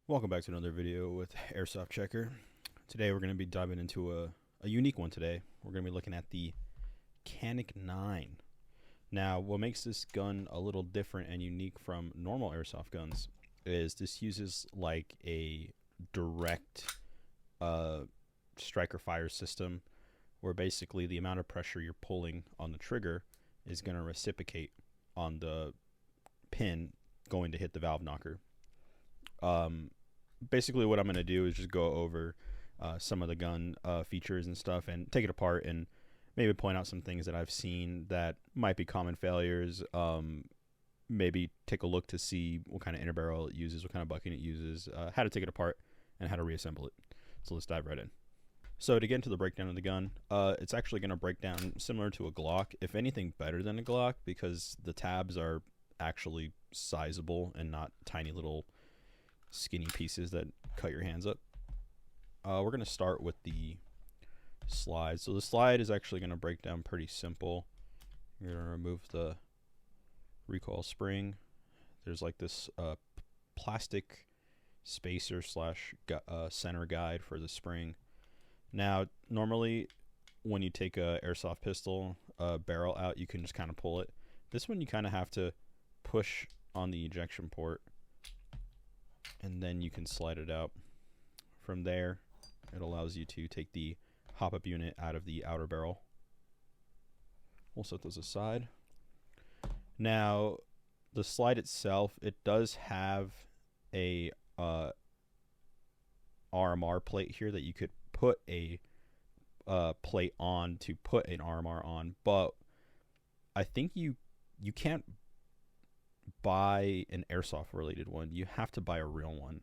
Welcome back to another video with Airsoft Checker. Today we're going to be diving into a unique one today. We're going to be looking at the Canik 9. Now, what makes this gun a little different and unique from normal airsoft guns is this uses like a direct striker fire system where basically the amount of pressure you're pulling on the trigger is going to reciprocate on the pin going to hit the valve knocker. Basically what I'm going to do is just go over some of the gun features and stuff and take it apart and maybe point out some things that I've seen that might be common failures. Maybe take a look to see what kind of inner barrel it uses, what kind of bucking it uses, how to take it apart, and how to reassemble it. So let's dive right in. So to get into the breakdown of the gun, it's actually going to break down similar to a Glock, if anything better than a Glock, because the tabs are actually sizable and not tiny little skinny pieces that cut your hands up. We're going to start with the slide. So the slide is actually going to break down pretty simple. You're going to remove the recoil spring. There's like this plastic spacer slash center guide for the spring. Now, normally when you take a airsoft pistol barrel out, you can just kind of pull it. This one you kind of have to push on the ejection port, and then you can slide it out. From there, it allows you to take the hop-up unit out of the outer barrel. We'll set those aside. Now, the slide itself, it does have a RMR plate here that you could put a plate on to put an RMR on, but I think you can't buy an airsoft related one. You have to buy a real one,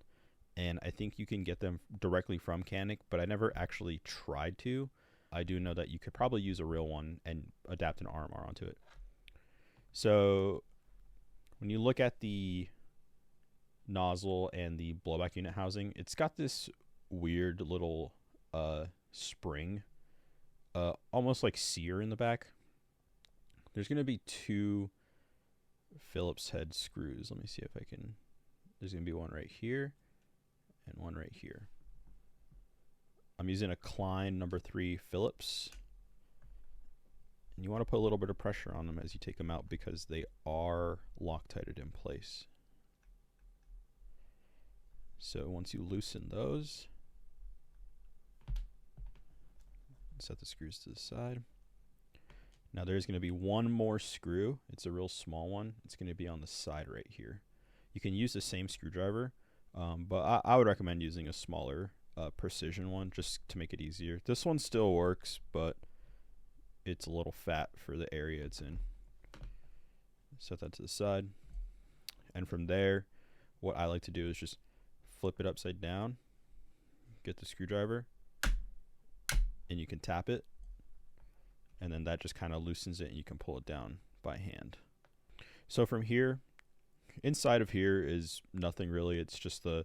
and I think you can get them directly from Canik, but I never actually tried to. I do know that you could probably use a real one and adapt an RMR onto it. So when you look at the nozzle and the blowback unit housing, it's got this weird little spring, almost like sear in the back. There's going to be two Phillips head screws. Let me see if I can. There's going to be one right here and one right here. I'm using a Klein number 3 Phillips, and you want to put a little bit of pressure on them as you take them out because they are Loctited in place. So once you loosen those, set the screws to the side. Now there's going to be one more screw. It's a real small one. It's going to be on the side right here. You can use the same screwdriver, but I would recommend using a smaller precision one just to make it easier. This one still works, but it's a little fat for the area it's in. Set that to the side. And from there, what I like to do is just flip it upside down, get the screwdriver, and you can tap it, and then that just kind of loosens it and you can pull it down by hand. So from here, inside of here is nothing really. It's just the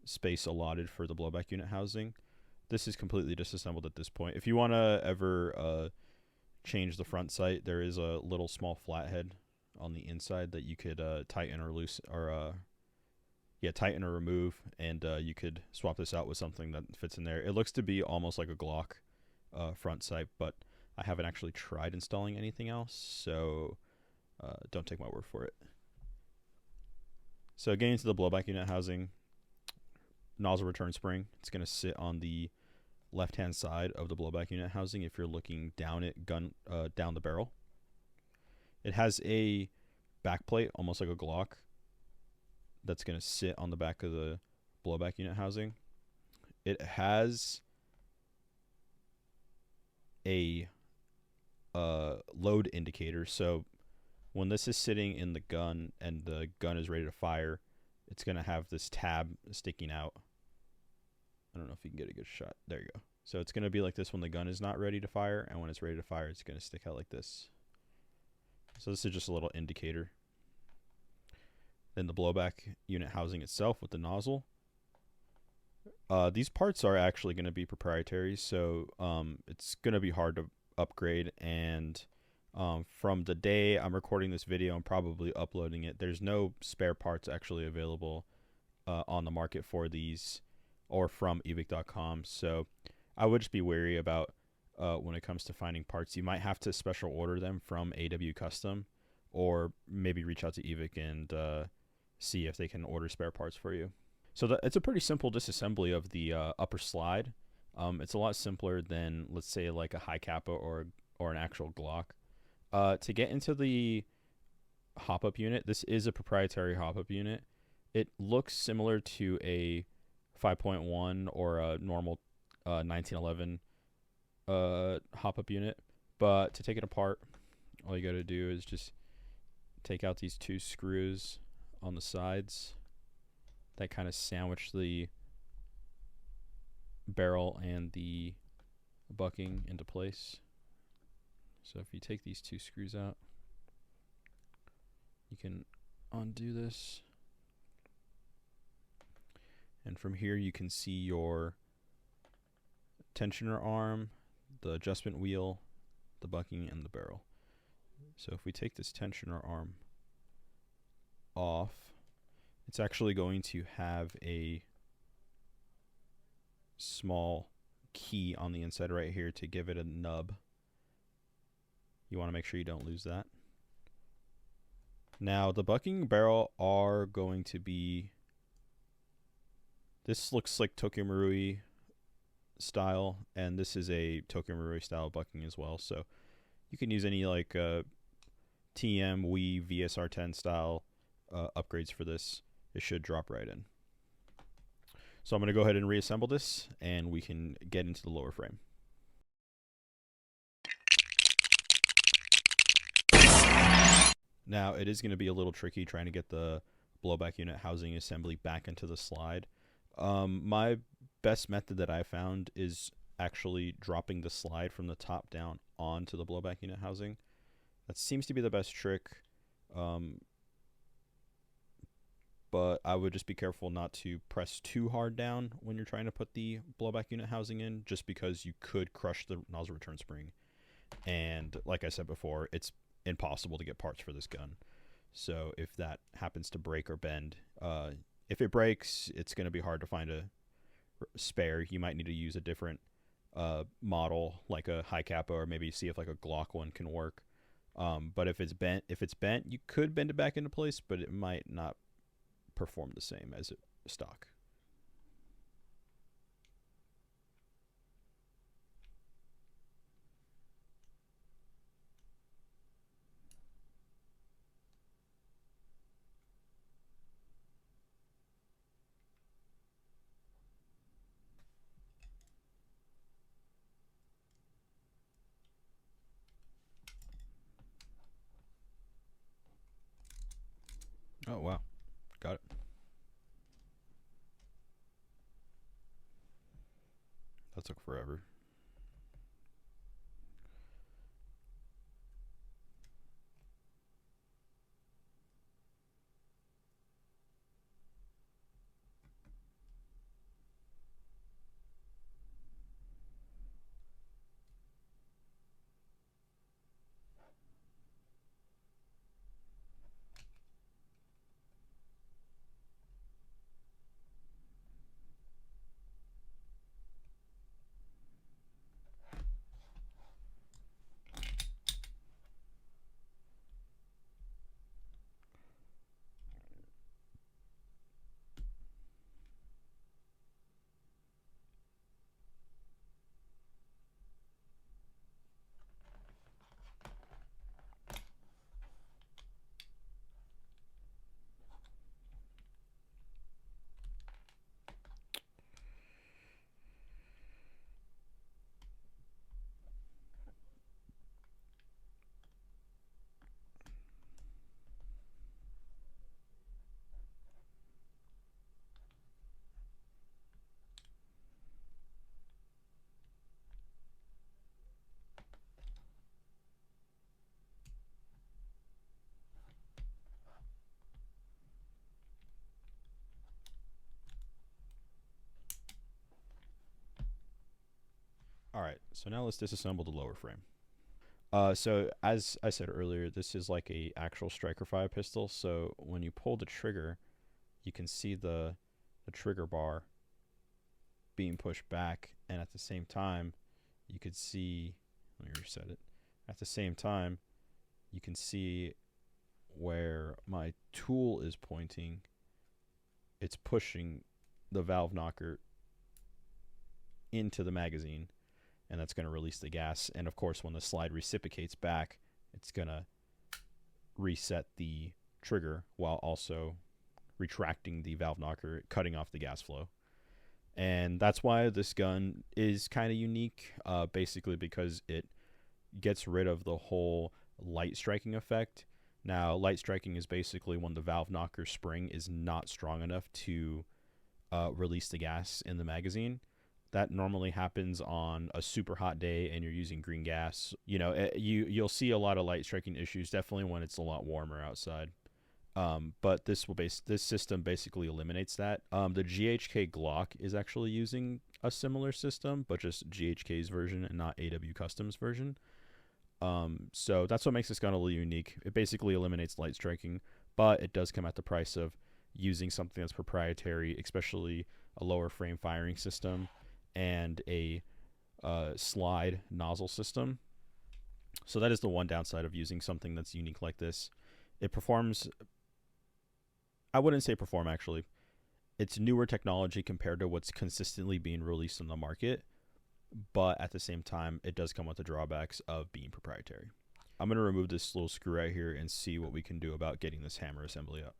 space allotted for the blowback unit housing. This is completely disassembled at this point. If you want to ever change the front sight, there is a little small flathead on the inside that you could tighten or loose or tighten or remove, and you could swap this out with something that fits in there. It looks to be almost like a Glock front sight, but I haven't actually tried installing anything else, so don't take my word for it. So getting into the blowback unit housing, nozzle return spring. It's going to sit on the left-hand side of the blowback unit housing if you're looking down it, down the barrel. It has a back plate, almost like a Glock, that's going to sit on the back of the blowback unit housing. It has a load indicator, so when this is sitting in the gun and the gun is ready to fire, it's going to have this tab sticking out. I don't know if you can get a good shot. There you go. So it's going to be like this when the gun is not ready to fire, and when it's ready to fire, it's going to stick out like this. So this is just a little indicator. Then the blowback unit housing itself with the nozzle. These parts are actually going to be proprietary, so it's going to be hard to upgrade, and from the day I'm recording this video and probably uploading it, there's no spare parts actually available on the market for these, or from evic.com. So I would just be wary about when it comes to finding parts. You might have to special order them from AW Custom, or maybe reach out to evic and see if they can order spare parts for you. So it's a pretty simple disassembly of the upper slide. It's a lot simpler than, let's say, like a high kappa or an actual Glock. To get into the hop-up unit, this is a proprietary hop-up unit. It looks similar to a 5.1 or a normal 1911 hop-up unit, but to take it apart, all you got to do is just take out these two screws on the sides that kind of sandwich the barrel and the bucking into place. So if you take these two screws out, you can undo this, and from here you can see your tensioner arm, the adjustment wheel, the bucking, and the barrel. So if we take this tensioner arm off, it's actually going to have a small key on the inside right here to give it a nub. You want to make sure you don't lose that. Now the bucking barrel are going to be, this looks like Tokyo Marui style, and this is a Tokyo Marui style bucking as well. So you can use any like TM, Wii, VSR10 style upgrades for this. It should drop right in. So I'm going to go ahead and reassemble this, and we can get into the lower frame. Now, it is going to be a little tricky trying to get the blowback unit housing assembly back into the slide. My best method that I found is actually dropping the slide from the top down onto the blowback unit housing. That seems to be the best trick, but I would just be careful not to press too hard down when you're trying to put the blowback unit housing in, just because you could crush the nozzle return spring. And like I said before, it's impossible to get parts for this gun. So if that happens to break or bend, if it breaks, it's going to be hard to find a spare. You might need to use a different model, like a high kappa, or maybe see if like a Glock one can work. But if it's bent, you could bend it back into place, but it might not perform the same as stock. Oh, wow. Got it. That took forever. All right, so now let's disassemble the lower frame. So as I said earlier, this is like a actual striker fire pistol. So when you pull the trigger, you can see the the trigger bar being pushed back, and at the same time you could see, let me reset it, at the same time you can see where my tool is pointing, it's pushing the valve knocker into the magazine, and that's going to release the gas. And of course, when the slide reciprocates back, it's going to reset the trigger while also retracting the valve knocker, cutting off the gas flow. And that's why this gun is kind of unique, basically because it gets rid of the whole light striking effect. Now, light striking is basically when the valve knocker spring is not strong enough to release the gas in the magazine. That normally happens on a super hot day and you're using green gas. You know, you'll see a lot of light striking issues, definitely when it's a lot warmer outside. But this system basically eliminates that. The GHK Glock is actually using a similar system, but just GHK's version and not AW Customs version. So that's what makes this gun a little unique. It basically eliminates light striking, but it does come at the price of using something that's proprietary, especially a lower frame firing system and a slide nozzle system. So that is the one downside of using something that's unique like this. It performs, I wouldn't say perform actually. It's newer technology compared to what's consistently being released on the market, but at the same time, it does come with the drawbacks of being proprietary. I'm going to remove this little screw right here and see what we can do about getting this hammer assembly up.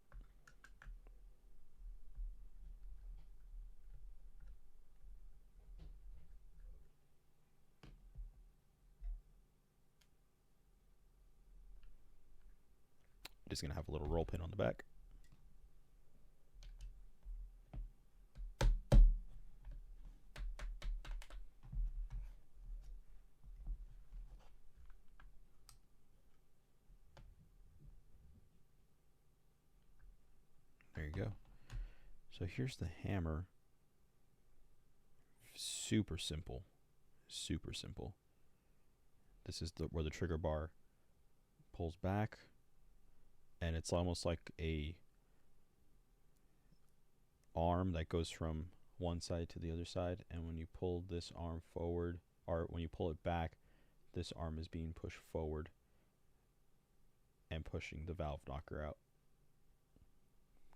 Just going to have a little roll pin on the back. There you go. So here's the hammer. Super simple. Super simple. This is where the trigger bar pulls back, and it's almost like a arm that goes from one side to the other side, and when you pull this arm forward, or when you pull it back, this arm is being pushed forward and pushing the valve knocker out.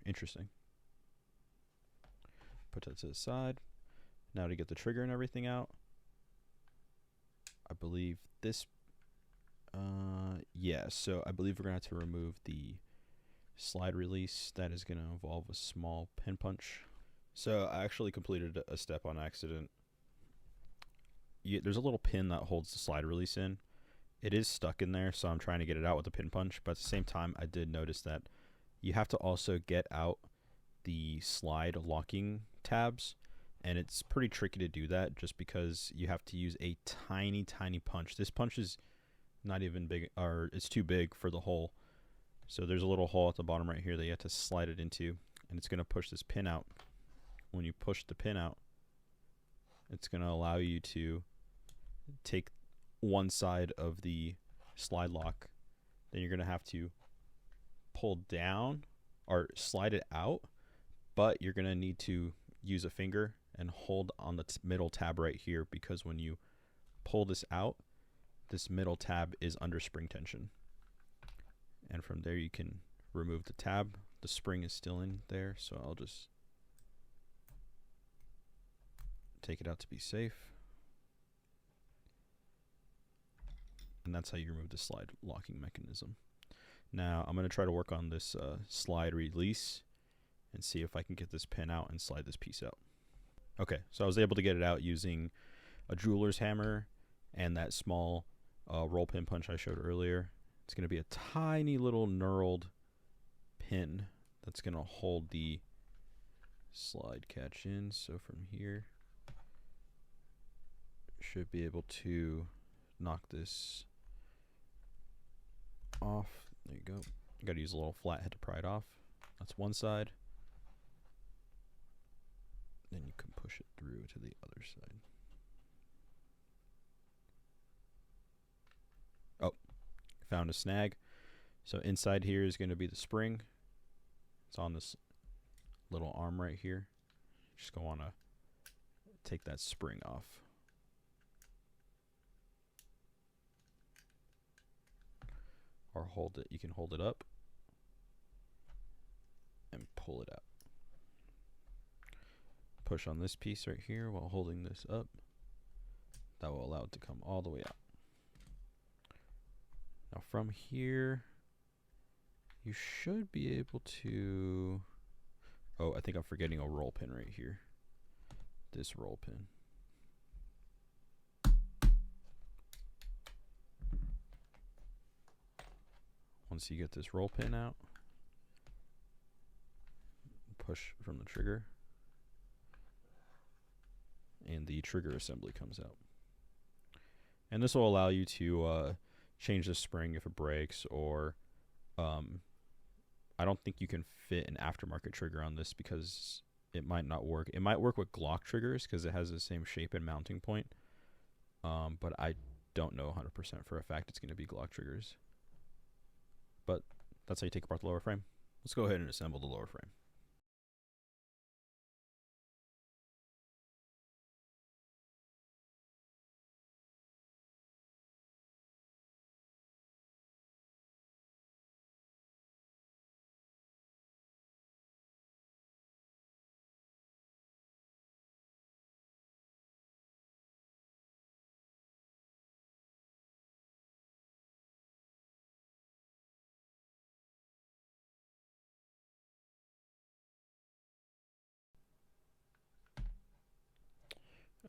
Interesting. Put that to the side. Now to get the trigger and everything out, I believe this, yeah, so I believe we're going to have to remove the slide release. That is going to involve a small pin punch. So I actually completed a step on accident. There's a little pin that holds the slide release in. It is stuck in there, so I'm trying to get it out with a pin punch, but at the same time, I did notice that you have to also get out the slide locking tabs, and it's pretty tricky to do that just because you have to use a tiny punch. This punch is not even big, or it's too big for the hole. So there's a little hole at the bottom right here that you have to slide it into, and it's going to push this pin out. When you push the pin out, it's going to allow you to take one side of the slide lock. Then you're going to have to pull down or slide it out, but you're going to need to use a finger and hold on the middle tab right here, because when you pull this out, this middle tab is under spring tension. And from there you can remove the tab. The spring is still in there, so I'll just take it out to be safe. And that's how you remove the slide locking mechanism. Now I'm going to try to work on this slide release and see if I can get this pin out and slide this piece out. Okay, so I was able to get it out using a jeweler's hammer and that small roll pin punch I showed earlier. It's going to be a tiny little knurled pin that's going to hold the slide catch in. So from here, should be able to knock this off. There you go. You got to use a little flathead to pry it off. That's one side. Then you can push it through to the other side. Oh, found a snag. So inside here is going to be the spring. It's on this little arm right here. Just gonna want to take that spring off. Or hold it. You can hold it up and pull it out. Push on this piece right here while holding this up. That will allow it to come all the way out. Now from here, you should be able to... Oh, I think I'm forgetting a roll pin right here. This roll pin. Once you get this roll pin out, push from the trigger, and the trigger assembly comes out. And this will allow you to change the spring if it breaks, or I don't think you can fit an aftermarket trigger on this because it might not work. It might work with Glock triggers because it has the same shape and mounting point, but I don't know 100% for a fact it's going to be Glock triggers. But that's how you take apart the lower frame. Let's go ahead and assemble the lower frame.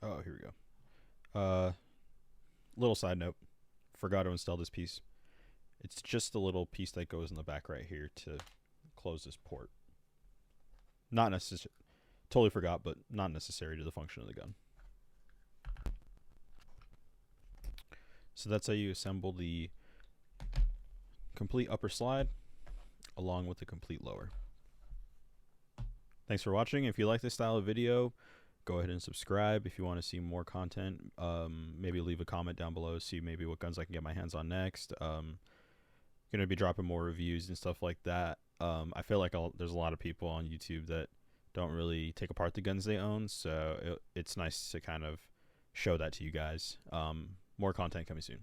Oh, here we go. Little side note. Forgot to install this piece. It's just a little piece that goes in the back right here to close this port. Not necessary. Totally forgot, but not necessary to the function of the gun. So that's how you assemble the complete upper slide along with the complete lower. Thanks for watching. If you like this style of video, go ahead and subscribe. If you want to see more content, maybe leave a comment down below, see maybe what guns I can get my hands on next. Going to be dropping more reviews and stuff like that. I feel like there's a lot of people on YouTube that don't really take apart the guns they own, so it's nice to kind of show that to you guys. More content coming soon.